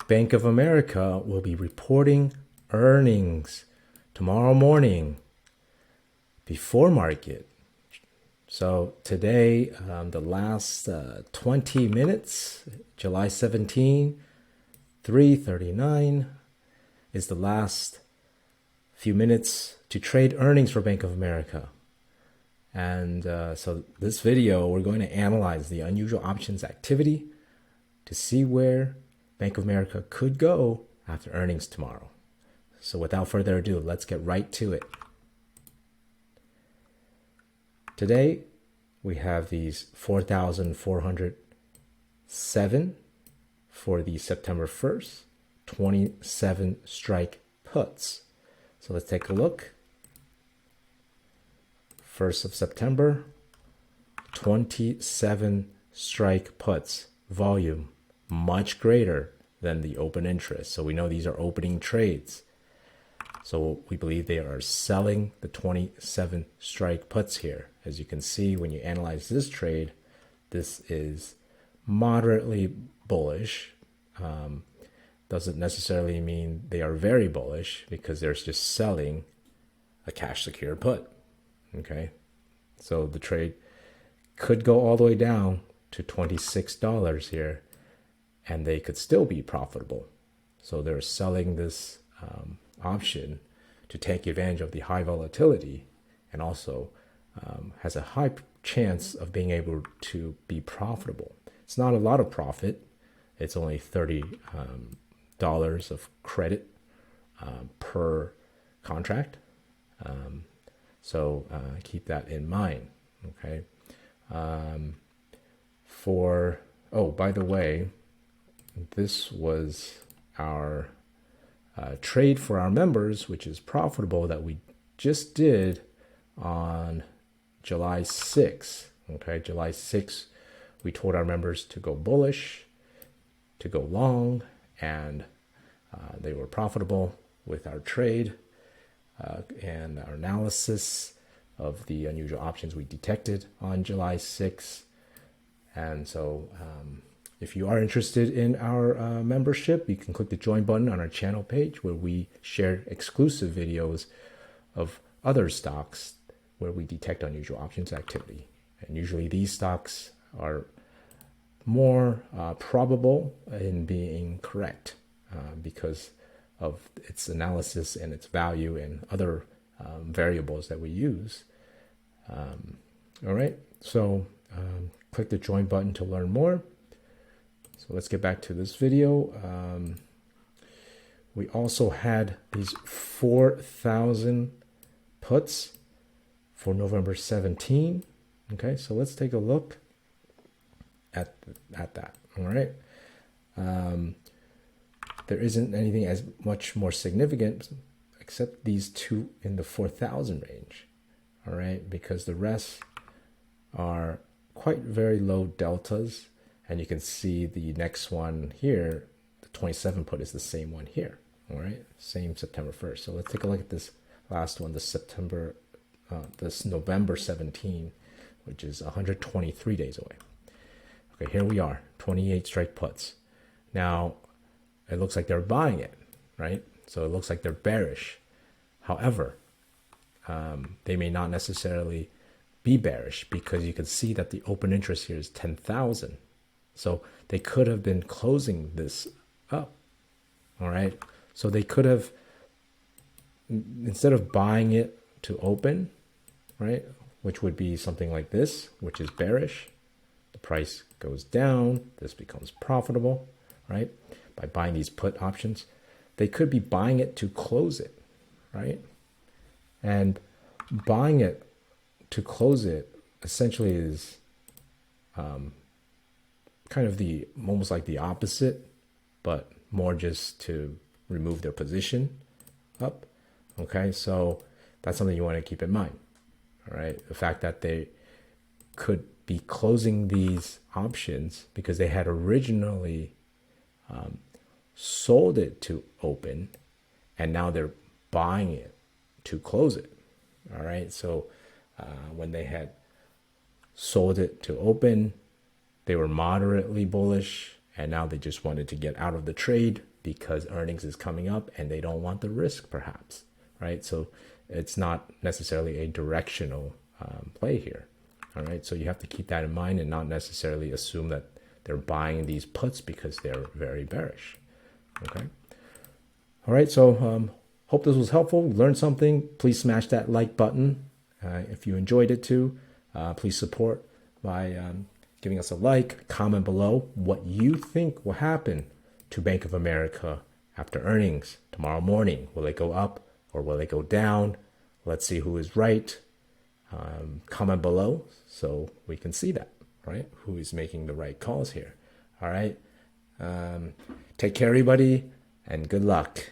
Bank of America will be reporting earnings tomorrow morning before market. So today, the last 20 minutes, July 17, 3:39 is the last few minutes to trade earnings for Bank of America. And so this video, we're going to analyze the unusual options activity to see where Bank of America could go after earnings tomorrow. So without further ado, let's get right to it. Today, we have these 4,407 for the September 1st, 27 strike puts. So let's take a look. 1st of September, 27 strike puts. Volume much greater than the open interest. So we know these are opening trades. So we believe they are selling the 27 strike puts here. As you can see, when you analyze this trade, this is moderately bullish. Doesn't necessarily mean they are very bullish because they're just selling a cash secured put. Okay, so the trade could go all the way down to $26 here, and they could still be profitable. So they're selling this option to take advantage of the high volatility, and also has a high chance of being able to be profitable. It's not a lot of profit. It's only $30 of credit per contract. So keep that in mind. Okay. By the way, this was our trade for our members, which is profitable, that we just did on July 6th. Okay, July 6th, we told our members to go bullish, to go long, and they were profitable with our trade and our analysis of the unusual options we detected on July 6th. And so if you are interested in our membership, you can click the join button on our channel page, where we share exclusive videos of other stocks where we detect unusual options activity. And usually these stocks are more probable in being correct because of its analysis and its value and other variables that we use. All right, so click the join button to learn more. So let's get back to this video. We also had these 4,000 puts for November 17. Okay, so let's take a look at that. All right. There isn't anything as much more significant except these two in the 4,000 range. All right, because the rest are quite very low deltas. And you can see the next one here, the 27 put, is the same one here. All right, same September 1st. So let's take a look at this last one, this November 17, which is 123 days away. Okay, here we are, 28 strike puts. Now, it looks like they're buying it, right? So it looks like they're bearish. However, they may not necessarily be bearish, because you can see that the open interest here is 10,000. So they could have been closing this up. All right. So they could have, instead of buying it to open, right, which would be something like this, which is bearish, the price goes down, this becomes profitable, right, by buying these put options. They could be buying it to close it, right? And buying it to close it essentially is kind of almost like the opposite, but more just to remove their position up. Okay, so that's something you want to keep in mind. All right, the fact that they could be closing these options because they had originally sold it to open, and now they're buying it to close it. All right, so when they had sold it to open, they were moderately bullish, and now they just wanted to get out of the trade because earnings is coming up and they don't want the risk, perhaps, right? So it's not necessarily a directional play here. All right, so you have to keep that in mind and not necessarily assume that they're buying these puts because they're very bearish. Okay. All right, so hope this was helpful. Learned something. Please smash that like button if you enjoyed it too. Please support by giving us a like. Comment below what you think will happen to Bank of America after earnings tomorrow morning. Will it go up or will it go down? Let's see who is right. Comment below so we can see that, right? Who is making the right calls here. All right. Take care, everybody, and good luck.